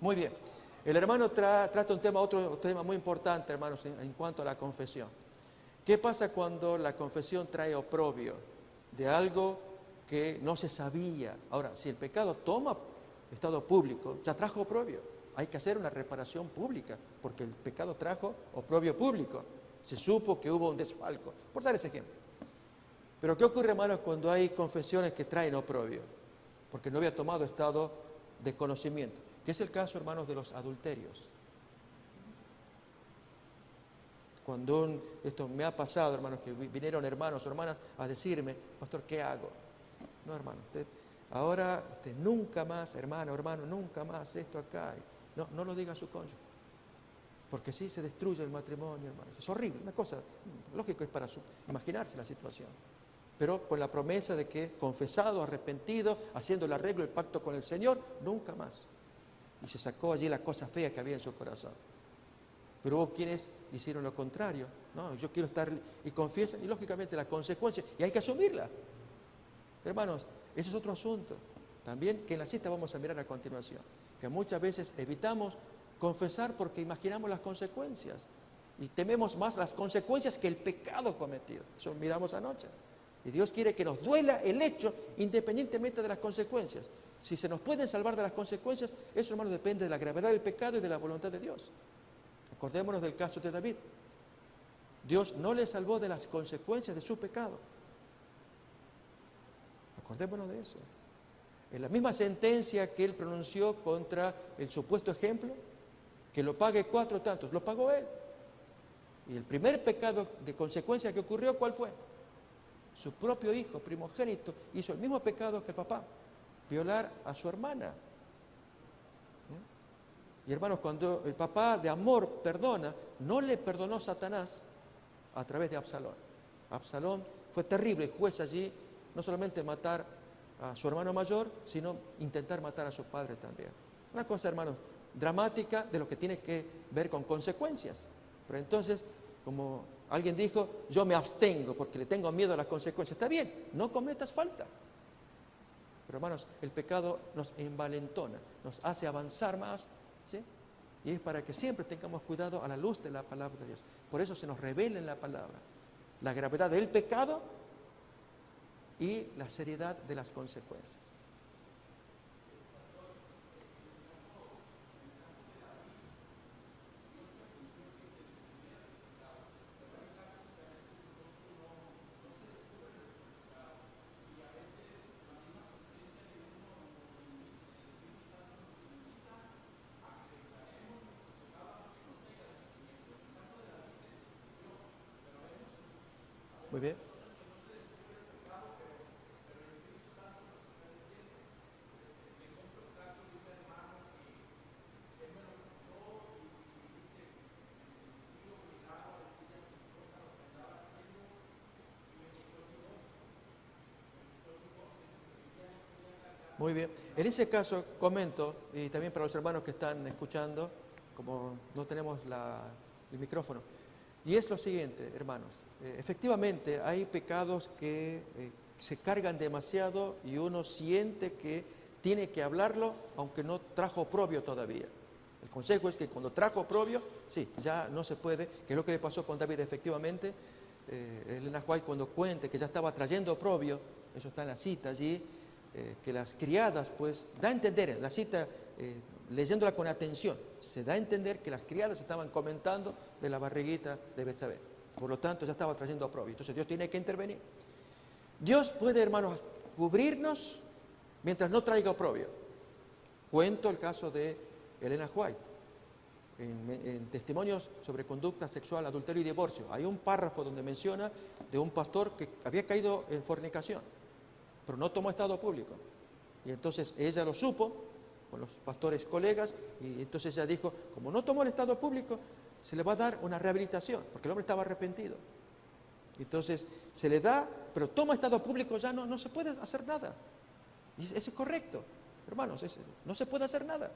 Muy bien. El hermano trata otro tema muy importante, hermanos, en cuanto a la confesión. ¿Qué pasa cuando la confesión trae oprobio de algo que no se sabía? Ahora, si el pecado toma estado público, ya trajo oprobio. Hay que hacer una reparación pública, porque el pecado trajo oprobio público. Se supo que hubo un desfalco. Por dar ese ejemplo. Pero ¿qué ocurre, hermanos, cuando hay confesiones que traen oprobio? Porque no había tomado estado de conocimiento. Que es el caso, hermanos, de los adulterios. Cuando esto me ha pasado, hermanos, que vinieron hermanos o hermanas a decirme, pastor, ¿qué hago? No, hermano, ahora nunca más, hermano, nunca más esto acá. No lo diga a su cónyuge. Porque sí se destruye el matrimonio, hermanos. Es horrible, una cosa, lógico, es para imaginarse la situación. Pero con la promesa de que confesado, arrepentido, haciendo el arreglo, el pacto con el Señor, nunca más. Y se sacó allí la cosa fea que había en su corazón. Pero hubo quienes hicieron lo contrario. No, yo quiero estar y confiesan, y lógicamente la consecuencia, y hay que asumirla. Hermanos, ese es otro asunto. También que en la cita vamos a mirar a continuación. Que muchas veces evitamos confesar porque imaginamos las consecuencias. Y tememos más las consecuencias que el pecado cometido. Eso miramos anoche. Y Dios quiere que nos duela el hecho independientemente de las consecuencias. Si se nos pueden salvar de las consecuencias, eso, hermano, depende de la gravedad del pecado y de la voluntad de Dios. Acordémonos del caso de David. Dios no le salvó de las consecuencias de su pecado. Acordémonos de eso. En la misma sentencia que él pronunció contra el supuesto ejemplo, que lo pague 4 tantos, lo pagó él. Y el primer pecado de consecuencia que ocurrió, ¿cuál fue? Su propio hijo primogénito hizo el mismo pecado que el papá, violar a su hermana. Y hermanos, cuando el papá de amor perdona, no le perdonó Satanás a través de Absalón. Absalón fue terrible, el juez allí, no solamente matar a su hermano mayor, sino intentar matar a su padre también. Una cosa, hermanos, dramática de lo que tiene que ver con consecuencias. Pero entonces, como alguien dijo, yo me abstengo porque le tengo miedo a las consecuencias. Está bien, no cometas falta. Pero hermanos, el pecado nos envalentona, nos hace avanzar más, ¿sí? Y es para que siempre tengamos cuidado a la luz de la palabra de Dios. Por eso se nos revela en la palabra la gravedad del pecado y la seriedad de las consecuencias. Muy bien. Muy bien. En ese caso, comento, y también para los hermanos que están escuchando, como no tenemos el micrófono, y es lo siguiente, hermanos. Efectivamente, hay pecados que se cargan demasiado y uno siente que tiene que hablarlo, aunque no trajo oprobio todavía. El consejo es que cuando trajo oprobio, sí, ya no se puede, que es lo que le pasó con David efectivamente. Elena White cuando cuente que ya estaba trayendo oprobio, eso está en la cita allí, que las criadas, pues, da a entender, en la cita, leyéndola con atención, se da a entender que las criadas estaban comentando de la barriguita de Betsabé. Por lo tanto, ya estaba trayendo oprobio. Entonces, Dios tiene que intervenir. Dios puede, hermanos, cubrirnos mientras no traiga oprobio. Cuento el caso de Elena White. En testimonios sobre conducta sexual, adulterio y divorcio, hay un párrafo donde menciona de un pastor que había caído en fornicación, pero no tomó estado público. Y entonces ella lo supo con los pastores colegas, y entonces ella dijo, como no tomó el estado público, se le va a dar una rehabilitación, porque el hombre estaba arrepentido. Entonces se le da, pero toma estado público, ya no se puede hacer nada. Y eso es correcto, hermanos, no se puede hacer nada.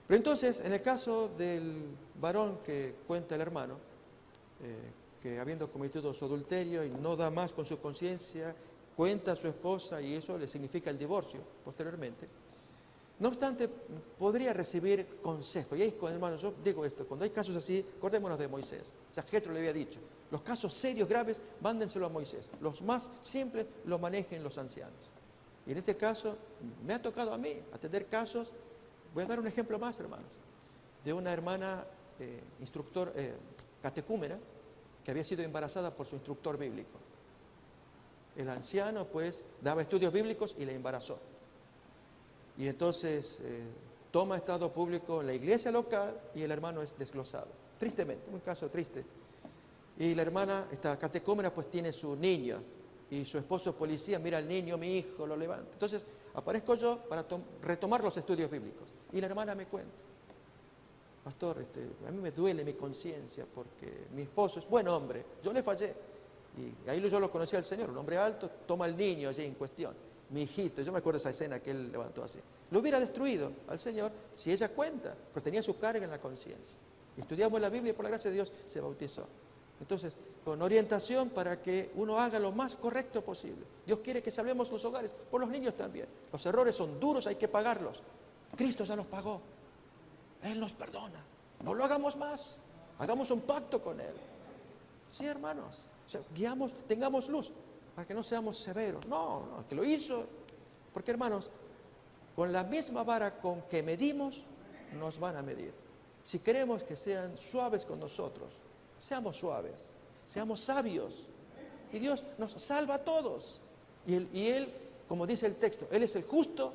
Pero entonces, en el caso del varón que cuenta el hermano, que habiendo cometido su adulterio y no da más con su conciencia, cuenta a su esposa y eso le significa el divorcio posteriormente. No obstante, podría recibir consejo. Y ahí, hermanos, yo digo esto, cuando hay casos así, acordémonos de Moisés. O sea, Jetro le había dicho, los casos serios, graves, mándenselo a Moisés. Los más simples los manejen los ancianos. Y en este caso, me ha tocado a mí atender casos. Voy a dar un ejemplo más, hermanos, de una hermana catecúmena que había sido embarazada por su instructor bíblico. El anciano, pues, daba estudios bíblicos y la embarazó. Y entonces toma estado público en la iglesia local y el hermano es desglosado. Tristemente, un caso triste. Y la hermana, esta catecúmena, pues tiene su niño y su esposo policía, mira al niño, mi hijo, lo levanta. Entonces aparezco yo para retomar los estudios bíblicos. Y la hermana me cuenta, pastor, a mí me duele mi conciencia porque mi esposo es buen hombre, yo le fallé. Y ahí yo lo conocí al Señor, un hombre alto, toma al niño allí en cuestión, mi hijito, yo me acuerdo de esa escena que él levantó así. Lo hubiera destruido al Señor si ella cuenta, pero tenía su carga en la conciencia. Estudiamos la Biblia y por la gracia de Dios se bautizó. Entonces, con orientación para que uno haga lo más correcto posible. Dios quiere que salvemos los hogares, por los niños también. Los errores son duros, hay que pagarlos. Cristo ya los pagó. Él nos perdona. No lo hagamos más. Hagamos un pacto con Él. Sí, hermanos. O sea, tengamos luz para que no seamos severos. No, que lo hizo. Porque, hermanos, con la misma vara con que medimos, nos van a medir. Si queremos que sean suaves con nosotros, seamos suaves, seamos sabios. Y Dios nos salva a todos. Y Él, como dice el texto, Él es el justo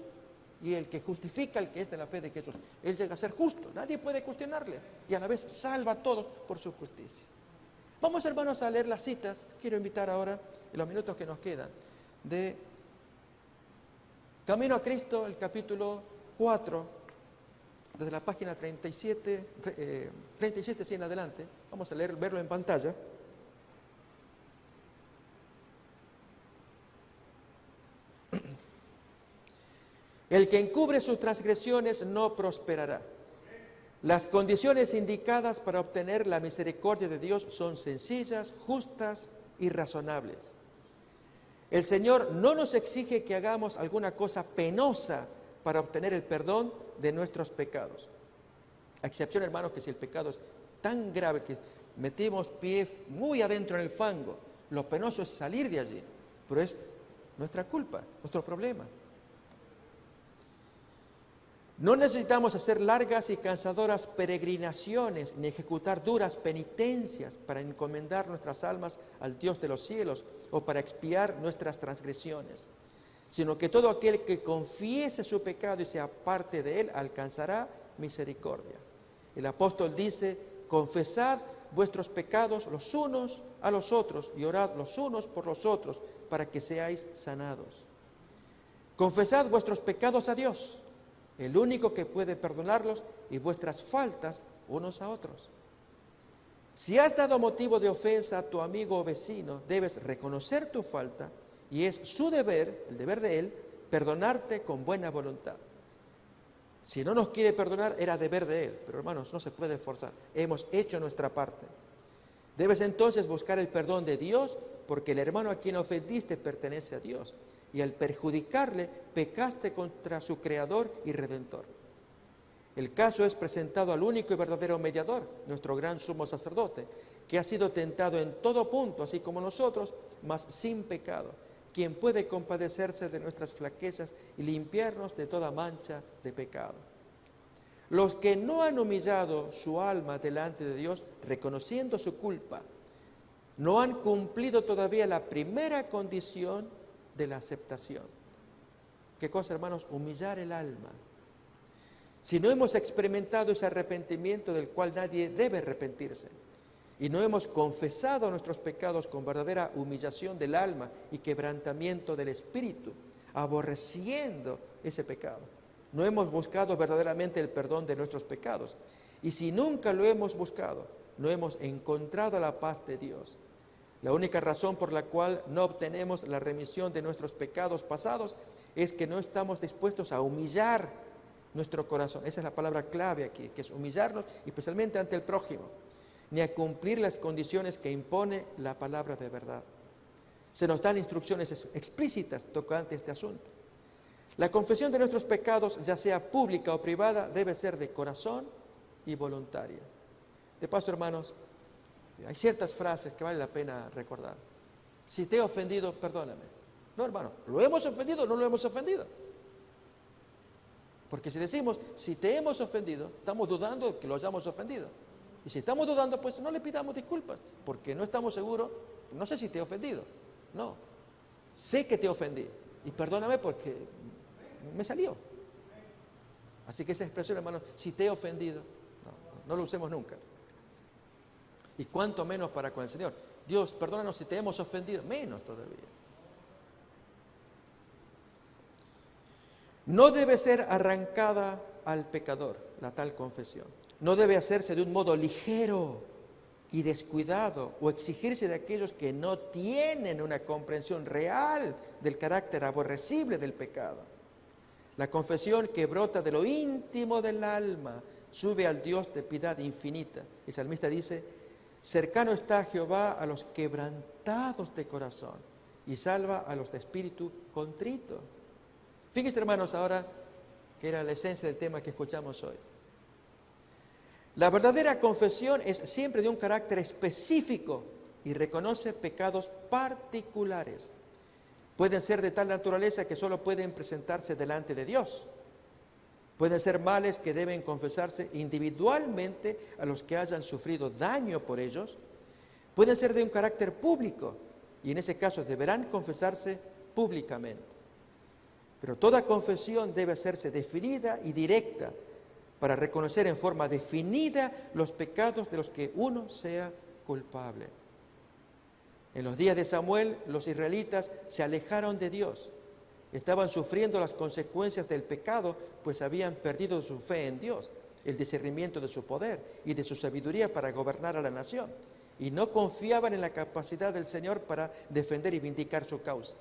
y el que justifica al que es de la fe de Jesús. Él llega a ser justo, nadie puede cuestionarle. Y a la vez salva a todos por su justicia. Vamos, hermanos, a leer las citas. Quiero invitar ahora, en los minutos que nos quedan, de Camino a Cristo, el capítulo 4, desde la página 37 sí en adelante. Vamos a verlo en pantalla. El que encubre sus transgresiones no prosperará. Las condiciones indicadas para obtener la misericordia de Dios son sencillas, justas y razonables. El Señor no nos exige que hagamos alguna cosa penosa para obtener el perdón de nuestros pecados. A excepción, hermanos, que si el pecado es tan grave que metimos pie muy adentro en el fango, lo penoso es salir de allí, pero es nuestra culpa, nuestro problema. No necesitamos hacer largas y cansadoras peregrinaciones ni ejecutar duras penitencias para encomendar nuestras almas al Dios de los cielos o para expiar nuestras transgresiones, sino que todo aquel que confiese su pecado y se aparte de él alcanzará misericordia. El apóstol dice: confesad vuestros pecados los unos a los otros y orad los unos por los otros para que seáis sanados. Confesad vuestros pecados a Dios, el único que puede perdonarlos, y vuestras faltas unos a otros. Si has dado motivo de ofensa a tu amigo o vecino, debes reconocer tu falta y es su deber, el deber de él, perdonarte con buena voluntad. Si no nos quiere perdonar, era deber de él, pero hermanos, no se puede forzar. Hemos hecho nuestra parte. Debes entonces buscar el perdón de Dios, porque el hermano a quien ofendiste pertenece a Dios, y al perjudicarle, pecaste contra su Creador y Redentor. El caso es presentado al único y verdadero mediador, nuestro gran sumo sacerdote, que ha sido tentado en todo punto, así como nosotros, mas sin pecado, quien puede compadecerse de nuestras flaquezas y limpiarnos de toda mancha de pecado. Los que no han humillado su alma delante de Dios, reconociendo su culpa, no han cumplido todavía la primera condición de la aceptación. ¿Qué cosa, hermanos? Humillar el alma. Si no hemos experimentado ese arrepentimiento del cual nadie debe arrepentirse, y no hemos confesado nuestros pecados con verdadera humillación del alma y quebrantamiento del espíritu, aborreciendo ese pecado, no hemos buscado verdaderamente el perdón de nuestros pecados. Y si nunca lo hemos buscado, no hemos encontrado la paz de Dios. La única razón por la cual no obtenemos la remisión de nuestros pecados pasados es que no estamos dispuestos a humillar nuestro corazón. Esa es la palabra clave aquí, que es humillarnos, especialmente ante el prójimo, ni a cumplir las condiciones que impone la palabra de verdad. Se nos dan instrucciones explícitas tocante este asunto. La confesión de nuestros pecados, ya sea pública o privada, debe ser de corazón y voluntaria. De paso, hermanos, hay ciertas frases que vale la pena recordar. Si te he ofendido, perdóname. No, hermano, ¿lo hemos ofendido o no lo hemos ofendido? Porque si decimos, si te hemos ofendido, estamos dudando de que lo hayamos ofendido. Y si estamos dudando, pues no le pidamos disculpas, porque no estamos seguros, no sé si te he ofendido. No, sé que te ofendí y perdóname porque me salió. Así que esa expresión, hermano, si te he ofendido, no lo usemos nunca. Y cuánto menos para con el Señor. Dios, perdónanos si te hemos ofendido, menos todavía. No debe ser arrancada al pecador la tal confesión. No debe hacerse de un modo ligero y descuidado o exigirse de aquellos que no tienen una comprensión real del carácter aborrecible del pecado. La confesión que brota de lo íntimo del alma sube al Dios de piedad infinita. El salmista dice: cercano está Jehová a los quebrantados de corazón y salva a los de espíritu contrito. Fíjense, hermanos, ahora que era la esencia del tema que escuchamos hoy. La verdadera confesión es siempre de un carácter específico y reconoce pecados particulares. Pueden ser de tal naturaleza que solo pueden presentarse delante de Dios. Pueden ser males que deben confesarse individualmente a los que hayan sufrido daño por ellos. Pueden ser de un carácter público y en ese caso deberán confesarse públicamente. Pero toda confesión debe hacerse definida y directa para reconocer en forma definida los pecados de los que uno sea culpable. En los días de Samuel, los israelitas se alejaron de Dios. Estaban sufriendo las consecuencias del pecado, pues habían perdido su fe en Dios. el discernimiento de su poder y de su sabiduría para gobernar a la nación, y no confiaban en la capacidad del Señor para defender y vindicar su causa.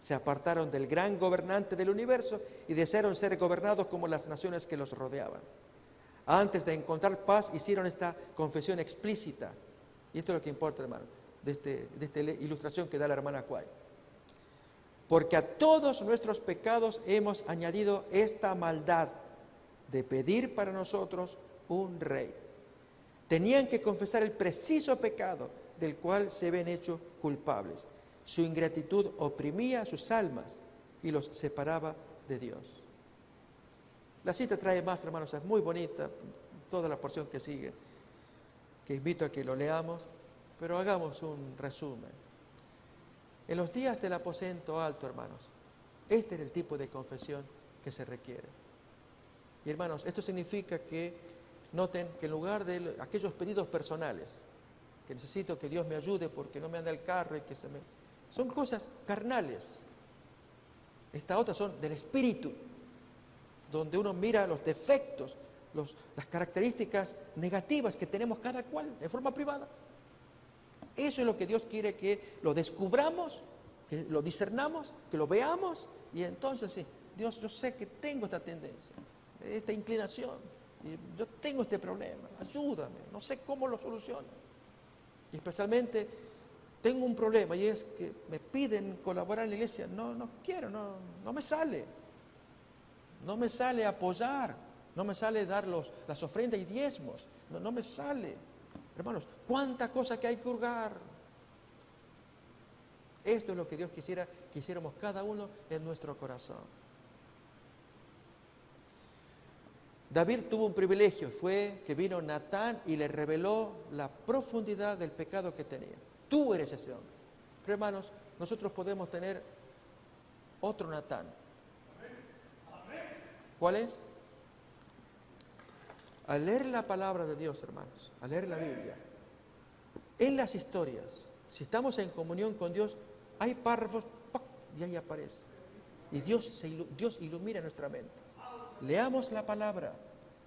Se apartaron del gran gobernante del universo y desearon ser gobernados como las naciones que los rodeaban. Antes de encontrar paz, hicieron esta confesión explícita. Y esto es lo que importa, hermano, de esta ilustración que da la hermana Kuai. Porque a todos nuestros pecados hemos añadido esta maldad de pedir para nosotros un rey. Tenían que confesar el preciso pecado del cual se ven hechos culpables. Su ingratitud oprimía sus almas y los separaba de Dios. La cita trae más, hermanos, es muy bonita, toda la porción que sigue, que invito a que lo leamos, pero hagamos un resumen. En los días del aposento alto, hermanos, este es el tipo de confesión que se requiere. Y hermanos, esto significa que noten que en lugar de aquellos pedidos personales, que necesito que Dios me ayude porque no me anda el carro y que se me... Son cosas carnales. Estas otras son del espíritu, donde uno mira los defectos, las características negativas que tenemos cada cual de forma privada. Eso es lo que Dios quiere que lo descubramos, que lo discernamos, que lo veamos, y entonces sí, Dios, yo sé que tengo esta tendencia, esta inclinación, y yo tengo este problema, ayúdame, no sé cómo lo soluciono. Y especialmente tengo un problema y es que me piden colaborar en la iglesia, no quiero, no me sale. No me sale apoyar, no me sale dar las ofrendas y diezmos, no me sale. Hermanos, cuánta cosa que hay que hurgar. Esto es lo que Dios quisiera que hiciéramos cada uno en nuestro corazón. David tuvo un privilegio, fue que vino Natán y le reveló la profundidad del pecado que tenía. Tú eres ese hombre. Pero hermanos, nosotros podemos tener otro Natán. ¿Cuál es? Al leer la palabra de Dios, hermanos, al leer la Biblia, en las historias, si estamos en comunión con Dios, hay párrafos, ¡pac!, y ahí aparece. Y Dios ilumina nuestra mente. Leamos la palabra,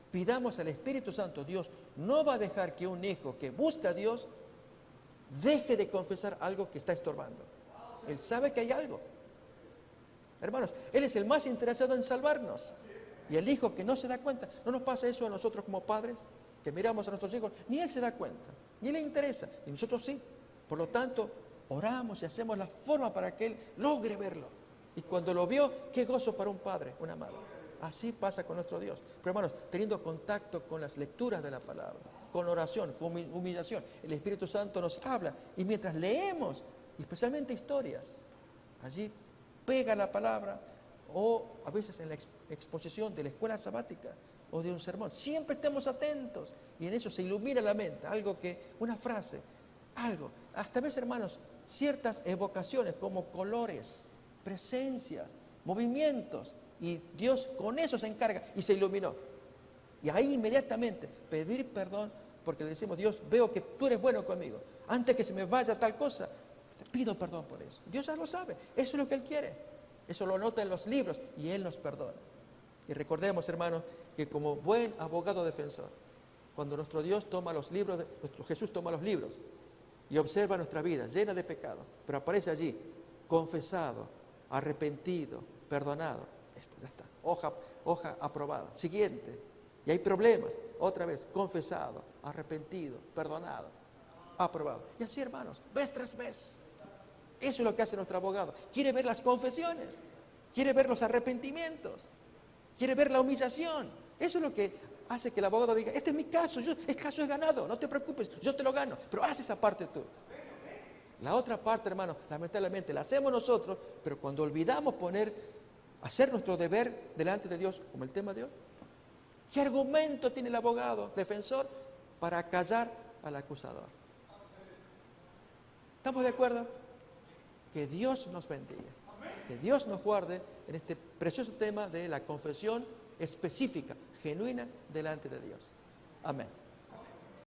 pidamos al Espíritu Santo. Dios no va a dejar que un hijo que busca a Dios deje de confesar algo que está estorbando. Él sabe que hay algo. Hermanos, Él es el más interesado en salvarnos. Y el hijo que no se da cuenta, ¿no nos pasa eso a nosotros como padres? Que miramos a nuestros hijos, ni él se da cuenta, ni le interesa, y nosotros sí. Por lo tanto, oramos y hacemos la forma para que él logre verlo. Y cuando lo vio, qué gozo para un padre, una madre. Así pasa con nuestro Dios. Pero hermanos, teniendo contacto con las lecturas de la palabra, con oración, con humillación, el Espíritu Santo nos habla. Y mientras leemos, especialmente historias, allí pega la palabra, o a veces en la exposición de la escuela sabática o de un sermón, siempre estemos atentos y en eso se ilumina la mente, una frase, algo, hasta a veces, hermanos, ciertas evocaciones como colores, presencias, movimientos, y Dios con eso se encarga y se iluminó. Y ahí inmediatamente pedir perdón, porque le decimos, Dios, veo que tú eres bueno conmigo, antes que se me vaya tal cosa, te pido perdón por eso. Dios ya lo sabe, eso es lo que Él quiere. Eso lo nota en los libros y Él nos perdona. Y recordemos, hermanos, que como buen abogado defensor, cuando nuestro Dios toma los libros, nuestro Jesús toma los libros y observa nuestra vida llena de pecados, pero aparece allí, confesado, arrepentido, perdonado. Esto ya está, hoja aprobada. Siguiente, y hay problemas, otra vez, confesado, arrepentido, perdonado, aprobado. Y así, hermanos, vez tras vez. Eso es lo que hace nuestro abogado. Quiere ver las confesiones, quiere ver los arrepentimientos, quiere ver la humillación. Eso es lo que hace que el abogado diga, este es mi caso, el caso es ganado, no te preocupes, yo te lo gano, pero haz esa parte tú. La otra parte, hermanos, lamentablemente la hacemos nosotros, pero cuando olvidamos hacer nuestro deber delante de Dios, como el tema de hoy, ¿qué argumento tiene el abogado defensor para callar al acusador? ¿Estamos de acuerdo? Que Dios nos bendiga, que Dios nos guarde en este precioso tema de la confesión específica, genuina, delante de Dios. Amén.